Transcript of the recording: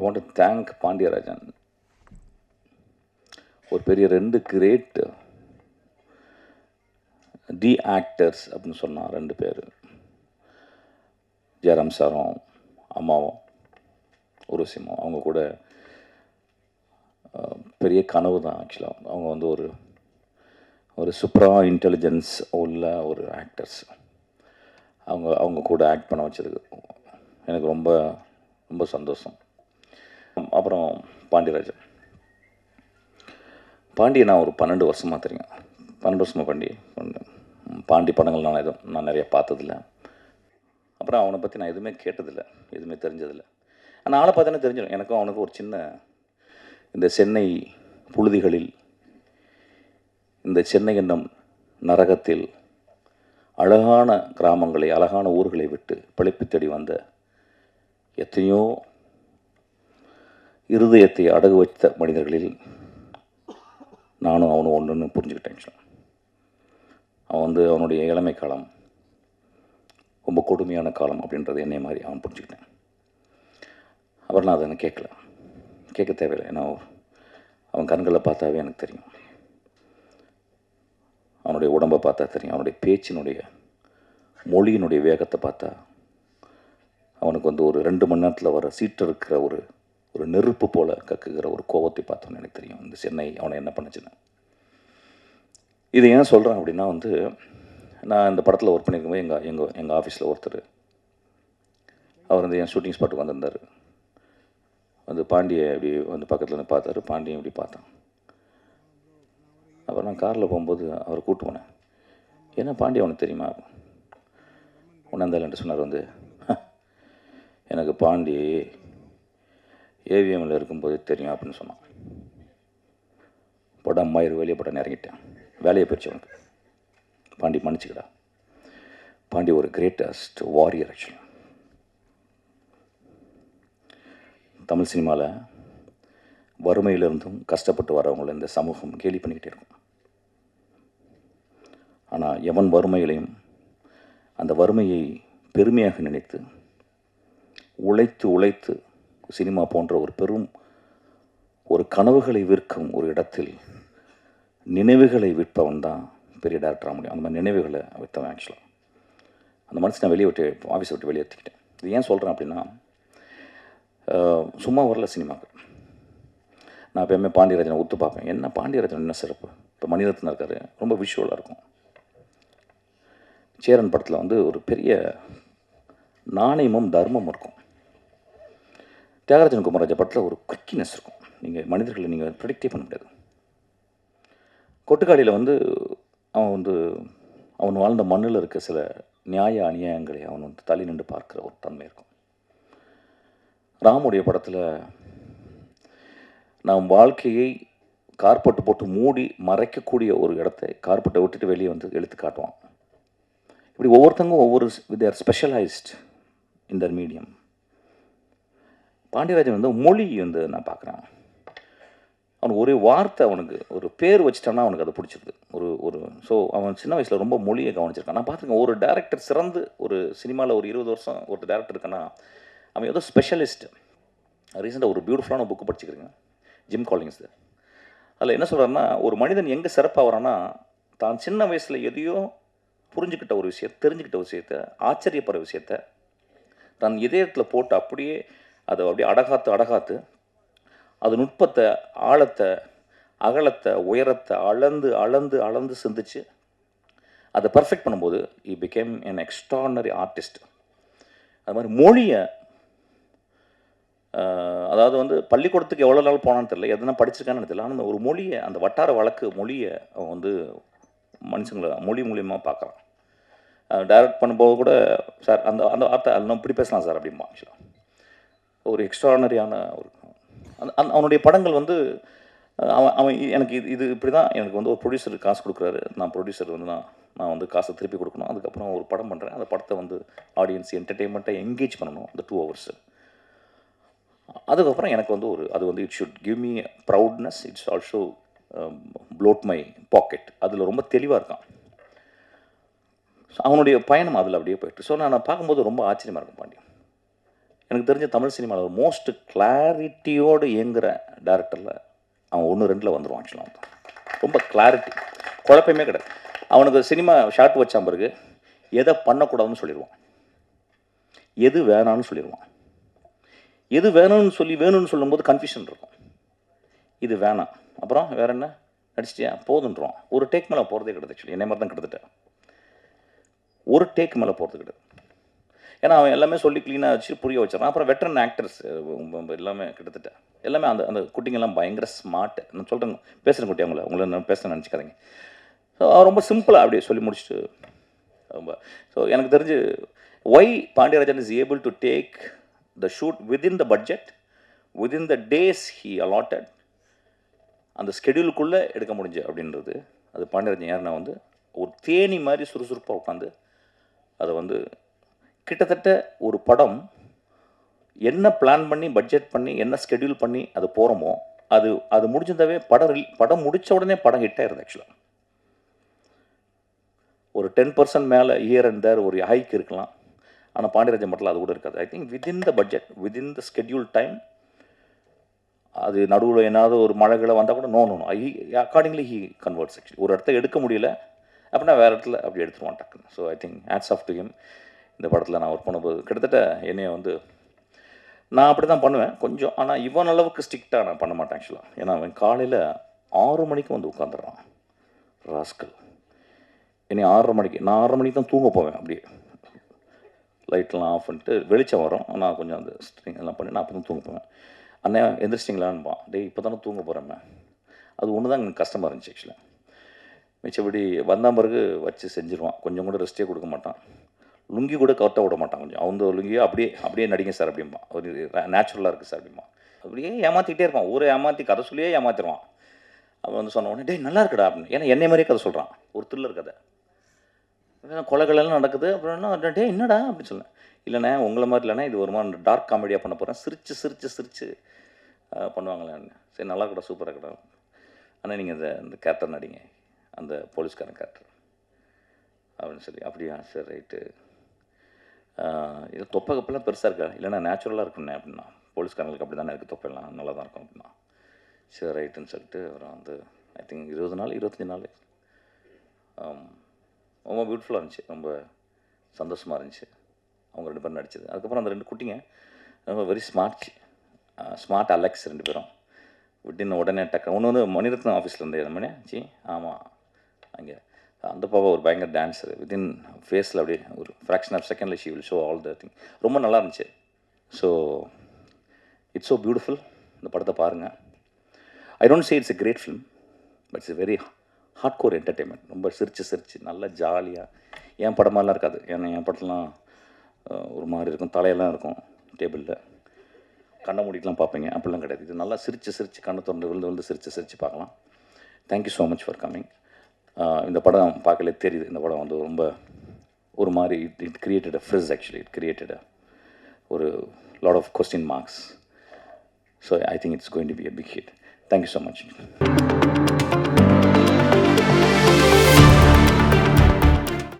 Want to thank Pandiarajan. ஒரு பெரிய 2 great D actors அப்படின்னு சொன்னான் 2 பேர். ஜெயராம் சாரும் அம்மாவும் உருவசிம்மாவும். அவங்க கூட பெரிய கனவு தான் ஆக்சுவலாக. அவங்க வந்து ஒரு சூப்பரா இன்டெலிஜென்ஸ் உள்ள ஒரு ஆக்டர்ஸ். அவங்க கூட ஆக்ட் பண்ண வச்சதுக்கு எனக்கு ரொம்ப ரொம்ப சந்தோஷம். அப்புறம் பாண்டியராஜன். பாண்டியை நான் ஒரு 12 வருஷமாக தெரியும். 12 வருஷமாக பாண்டி படங்கள் நான் நிறைய பார்த்ததில்ல. அப்புறம் அவனை பற்றி நான் எதுவுமே கேட்டதில்லை, எதுவுமே தெரிஞ்சதில்லை. ஆனால் ஆளை பார்த்தோன்னே தெரிஞ்சிடும். எனக்கும் அவனுக்கும் ஒரு சின்ன, இந்த சென்னை புழுதிகளில், இந்த சென்னை என்னும் நரகத்தில் அழகான கிராமங்களை, அழகான ஊர்களை விட்டு பிழைப்பு தேடி வந்த எத்தனையோ இருதயத்தை அடகு வைத்த மனிதர்களில் நானும் அவனும் ஒன்றுன்னு புரிஞ்சுக்கிட்டேன். அவன் அவனுடைய இளமை காலம் ரொம்ப கொடுமையான காலம் அப்படின்றது என்னை மாதிரி அவன் புரிஞ்சுக்கிட்டேன். அப்புறம் நான் அதை கேட்க தேவையில்லை. ஏன்னா அவன் கண்களை பார்த்தாவே எனக்கு தெரியும், அவனுடைய உடம்பை பார்த்தா தெரியும், அவனுடைய பேச்சினுடைய மொழியினுடைய வேகத்தை பார்த்தா அவனுக்கு ஒரு 2 மணி நேரத்தில் வர சீட்டிருக்கிற ஒரு நெருப்பு போல் கக்குகிற ஒரு கோபத்தை பார்த்தோன்னு எனக்கு தெரியும் இந்த சென்னை அவனை என்ன பண்ணுச்சுன்னு. இதை ஏன் சொல்கிறேன் அப்படின்னா நான் இந்த படத்தில் ஒர்க் பண்ணியிருக்கும்போது எங்கள் ஆஃபீஸில் ஒருத்தர் அவர் என் ஷூட்டிங் ஸ்பாட்டுக்கு வந்திருந்தார். பாண்டியை இப்படி பக்கத்தில் இருந்து பார்த்தாரு. பாண்டியன் இப்படி பார்த்தான். அப்புறம் நான் காரில் போகும்போது அவரை கூப்பிட்டு போனேன். ஏன்னா பாண்டிய அவனுக்கு தெரியுமா உணர்ந்தாலன்ட்டு சொன்னார். எனக்கு பாண்டி ஏவிஎம்மில் இருக்கும்போது தெரியும் அப்படின்னு சொன்னான். படம் மயிறு வெளியே படம் இறங்கிட்டேன். வேலையை போயிடுச்சு அவனுக்கு. பாண்டி மன்னிச்சுக்கடா. பாண்டி ஒரு கிரேட்டஸ்ட் வாரியர். ஆக்சுவலி தமிழ் சினிமாவில் வறுமையிலிருந்தும் கஷ்டப்பட்டு வரவங்களை இந்த சமூகம் கேலி பண்ணிக்கிட்டே இருக்கும். ஆனால் எவன் வறுமையிலையும் அந்த வறுமையை பெருமையாக நினைத்து உழைத்து சினிமா போன்ற ஒரு பெரும் ஒரு கனவுகளை விற்கும் ஒரு இடத்தில் நினைவுகளை விற்பவன் தான் பெரிய டேரக்டராக முடியும். அந்த மாதிரி நினைவுகளை விற்றவன். ஆக்சுவலாக அந்த மனசை நான் ஆஃபீஸை விட்டு வெளியேற்றிக்கிட்டேன். இது ஏன் சொல்கிறேன் அப்படின்னா, சும்மா வரல சினிமாவுக்கு. நான் எப்போயுமே பாண்டியராஜனை ஒத்து பார்ப்பேன். என்ன பாண்டியராஜன் என்ன சிறப்பு. இப்போ மணிரத்னம் இருக்கார், ரொம்ப விஷுவலாக இருக்கும். சேரன் படத்தில் ஒரு பெரிய நாணயமும் தர்மமும் இருக்கும். தியாகராஜன் குமாரராஜா படத்தில் ஒரு குவிக்கினஸ் இருக்கும். நீங்கள் மனிதர்களை நீங்கள் ப்ரெடிக்டே பண்ண முடியாது. கொட்டுக்காடியில் அவன் வாழ்ந்த மண்ணில் இருக்க சில நியாய அநியாயங்களை அவன் தள்ளி நின்று பார்க்குற ஒரு தன்மை இருக்கும். ராமுடைய படத்தில் நாம் வாழ்க்கையை கார்பெட்டு போட்டு மூடி மறைக்கக்கூடிய ஒரு இடத்தை கார்பெட்டை விட்டுட்டு வெளியே எழுத்து காட்டுவான். இப்படி ஒவ்வொருத்தங்களும் ஒவ்வொரு தேர் ஸ்பெஷலைஸ்ட் இன் தர் மீடியம். பாண்டியராஜன் மொழி நான் பார்க்குறேன். அவனுக்கு ஒரே வார்த்தை, அவனுக்கு ஒரு பேர் வச்சுட்டான்னா அவனுக்கு அதை பிடிச்சிருது. ஸோ அவன் சின்ன வயசில் ரொம்ப மொழியை கவனிச்சிருக்கான். நான் பார்த்துருக்கேன், ஒரு டேரக்டர் சிறந்து ஒரு சினிமாவில் ஒரு 20 வருஷம் ஒரு டேரக்டர் இருக்கான்னா அவன் ஏதோ ஸ்பெஷலிஸ்ட். ரீசெண்டாக ஒரு பியூட்டிஃபுல்லான புக்கு படிச்சுக்கிறேங்க, ஜிம் காலிங்ஸ். அதில் என்ன சொல்கிறாருன்னா, ஒரு மனிதன் எங்கே சிறப்பாக வரான்னா, தான் சின்ன வயசில் எதையோ புரிஞ்சுக்கிட்ட ஒரு விஷயம், தெரிஞ்சுக்கிட்ட விஷயத்த, ஆச்சரியப்படுற விஷயத்த தன் இதயத்தில் போட்டு அப்படியே அதை அப்படியே அடகாத்து அது நுட்பத்தை, ஆழத்தை, அகலத்தை, உயரத்தை அளந்து சிந்திச்சு அதை பர்ஃபெக்ட் பண்ணும்போது he became an extraordinary artist. அது மாதிரி மொழியை, அதாவது பள்ளிக்கூடத்துக்கு எவ்வளோ நாள் போனான்னு தெரியல, எதுனா படிச்சிருக்கான்னு தெரியல, ஆனால் ஒரு மொழியை, அந்த வட்டார வழக்கு மொழியை அவன் மனுஷங்களை மொழி மூலியமாக பார்க்குறான். டைரக்ட் பண்ணும்போது கூட, சார் அந்த வார்த்தை நம்ம இப்படி பேசலாம் சார் அப்படிம்பா. ஆக்சுவலாக ஒரு எக்ஸ்ட்ரானரியான அவனுடைய படங்கள் அவன் எனக்கு இது இப்படி தான் எனக்கு ஒரு ப்ரொடியூசருக்கு காசு கொடுக்குறாரு. நான் ப்ரொடியூசர் நான் காசை திருப்பி கொடுக்கணும். அதுக்கப்புறம் ஒரு படம் பண்ணுறேன். அந்த படத்தை ஆடியன்ஸ் என்டர்டெயின்மெண்ட்டை என்கேஜ் பண்ணணும் அந்த 2 hours. அதுக்கப்புறம் எனக்கு அது it should give me proudness. It's also bloat my pocket. அதில் ரொம்ப தெளிவாக இருக்கான். அவனுடைய பயணம் அதில் அப்படியே போயிட்டு. ஸோ நான் பார்க்கும்போது ரொம்ப ஆச்சரியமாக இருக்கும் பாண்டி. எனக்கு தெரிஞ்ச தமிழ் சினிமாவில் ஒரு மோஸ்ட் கிளாரிட்டியோடு இயங்குகிற டேரக்டரில் அவன் 1-2 வந்துடுவான். ஆக்சுவலாக ரொம்ப கிளாரிட்டி, குழப்பமே கிடையாது. அவனுக்கு சினிமா ஷார்ட் வச்சா பிறகு எதை பண்ணக்கூடாதுன்னு சொல்லிடுவான், எது வேணான்னு சொல்லிடுவான். எது வேணும்னு சொல்லி வேணும்னு சொல்லும்போது கன்ஃபியூஷன் இருக்கும். இது வேணாம், அப்புறம் வேற என்ன நடிச்சிட்டியா போதுன்றான். ஒரு டேக் மேலே போகிறதே கிடையாது. ஆக்சுவலி என்னை மாதிரி தான் கிட்டத்தட்ட ஒரு டேக் மேலே போகிறது கிடையாது. ஏன்னா அவன் எல்லாமே சொல்லி க்ளீனாக வச்சு புரிய வச்சிடறான். அப்புறம் வெட்டரன் ஆக்டர்ஸ் எல்லாமே கிட்டத்தட்ட எல்லாமே அந்த அந்த குட்டிங்கெல்லாம் பயங்கர ஸ்மார்ட்டு. நான் சொல்கிறேன், பேசுகிறேன் குட்டி, உங்களை நான் பேச நினச்சிக்காதீங்க. ஸோ ரொம்ப சிம்பிளாக அப்படியே சொல்லி முடிச்சுட்டு ரொம்ப. ஸோ எனக்கு தெரிஞ்சு why Pandiarajan is able to take the shoot within the budget, within the days he allotted, அந்த ஸ்கெடியூலுக்குள்ளே எடுக்க முடிஞ்சு அப்படின்றது அது பாண்டியராஜன். யாருன்னா வந்து ஒரு தேனி மாதிரி சுறுசுறுப்பாக உட்காந்து அதை வந்து கிட்டத்தட்ட ஒரு படம் என்ன பிளான் பண்ணி பட்ஜெட் பண்ணி என்ன ஸ்கெடியூல் பண்ணி அது போகிறோமோ அது அது முடிஞ்சிருந்தாவே படம் முடித்த உடனே படம் ஹிட் ஆயிருது. ஆக்சுவலாக ஒரு 10% மேலே இயர் அண்ட் தேர் ஒரு ஹைக் இருக்கலாம். ஆனால் பாண்டியராஜன் மட்டும் அது கூட இருக்காது. I think within the budget, within the schedule time, அது நடுவில் ஏதாவது ஒரு மழைகளை வந்தால் கூட no accordingly he converts. Actually ஒரு இடத்த எடுக்க முடியல அப்படின்னா வேறு இடத்துல அப்படி எடுத்துருவான் டக்குன்னு. So I think hats off to him. இந்த படத்தில் நான் ஒர்க் பண்ணும்போது கிட்டத்தட்ட என்னைய வந்து நான் அப்படி தான் பண்ணுவேன் கொஞ்சம். ஆனால் இவன் அளவுக்கு ஸ்ட்ரிக்டாக நான் பண்ண மாட்டேன் ஆக்சுவலாக. ஏன்னா அவன் காலையில் 6 மணிக்கு வந்து உட்காந்துடுறான் ராஸ்கல். என்னை 6:30 மணிக்கு, நான் 6:30 மணிக்கு தான் தூங்க போவேன். அப்படியே லைட்லாம் ஆஃப் பண்ணிட்டு வெளிச்சம் வரும், நான் கொஞ்சம் அந்த ஸ்ட்ரிங் எல்லாம் பண்ணி நான் அப்போ தான் தூங்க போவேன். அண்ணே எந்திரிச்சிட்டிங்களான்பான். டேய் இப்போ தானே தூங்க போகிறேன். அது ஒன்று தான் எனக்கு கஷ்டமாக இருந்துச்சு ஆக்சுவலாக. மிச்சபடி வந்தால் பிறகு வச்சு செஞ்சுருவான். கொஞ்சம் கூட ரெஸ்ட்டே கொடுக்க மாட்டான். லுங்கி கூட கரெக்டாக விட மாட்டான். கொஞ்சம் அவங்க லுங்கியோ அப்படியே நடிங்க சார் அப்படிம்பான். ஒரு நேச்சுரலாக இருக்குது சார் அப்படிம்பான். அப்படியே ஏமாற்றிக்கிட்டே இருப்பான். ஊரை ஏமாற்றி கதை சொல்லியே ஏமாற்றிடுவான். அவன் வந்து சொன்ன உடனே டேய் நல்லா இருக்குடா அப்படின்னு. ஏன்னா என்னை மாதிரியே கதை சொல்கிறான், ஒரு த்ரில்லர் கதை. கொலைகளெல்லாம் நடக்குது. அப்புறம் என்ன டே என்னடா அப்படின்னு சொன்னேன். இல்லைண்ணே உங்களை மாதிரி இல்லைண்ணே, இது ஒரு மாதிரி டார்க் காமெடியாக பண்ண போகிறேன், சிரிச்சு பண்ணுவாங்களே. சரி நல்லா இருக்கடா, சூப்பராக இருக்கடா. ஆனால் நீங்கள் இந்த கேரக்டர் நடிங்க, அந்த போலீஸ்காரன் கேரக்டர் அப்படின்னு சொல்லி. அப்படியா சரி ரைட்டு. இது தொப்பை கப்பெல்லாம் பெருசாக இருக்கா? இல்லைண்ணா நேச்சுரலாக இருக்குண்ணே அப்படின்னா. போலீஸ்காரங்களுக்கு அப்படி தானே இருக்குது, தொப்பையெல்லாம் நல்லா தான் இருக்கும் அப்படின்னா. சரி ரைட்டுன்னு சொல்லிட்டு அப்புறம் வந்து ஐ திங்க் 20 நாள் 25 நாள் ரொம்ப பியூட்டிஃபுல்லாக இருந்துச்சு. ரொம்ப சந்தோஷமாக இருந்துச்சு அவங்க 2 பேரும் நடித்தது. அதுக்கப்புறம் அந்த 2 குட்டிங்க ரொம்ப வெரி ஸ்மார்ட் அலெக்ஸ் 2 பேரும் விட்டின்னு உடனே டக்கு. ஒன்று வந்து மணிரத்னம் ஆஃபீஸில் இருந்தே மணி சி ஆமாம் அங்கே அந்த பாப்பா ஒரு பயங்கர டான்ஸர். வித்தின் ஃபேஸில் அப்படியே ஒரு ஃப்ராக்ஷன் ஆஃப் செகண்டில் she will show all the thing. ரொம்ப நல்லா இருந்துச்சு. So it's so beautiful. இந்த படத்தை பாருங்கள். I don't say it's a great film, but it's a very hard core entertainment. ரொம்ப சிரிச்சு நல்லா ஜாலியாக. என் படமாலாம் இருக்காது. ஏன்னா என் படத்துலாம் ஒரு மாதிரி இருக்கும், தலையெல்லாம் இருக்கும் டேபிளில், கண்ணை மூடிட்டுலாம் பார்ப்பீங்க. அப்படிலாம் கிடையாது. இது நல்லா சிரிச்சு கண்ணை திறந்து விழுந்து சிரிச்சு பார்க்கலாம். Thank you so much for coming. இந்த படம் பார்க்கலே தெரியுது. இந்த படம் வந்து ரொம்ப ஒரு மாதிரி it created a frizz. Actually it created ஒரு lot of question marks. So I think it's going to be a big hit. Thank you so much.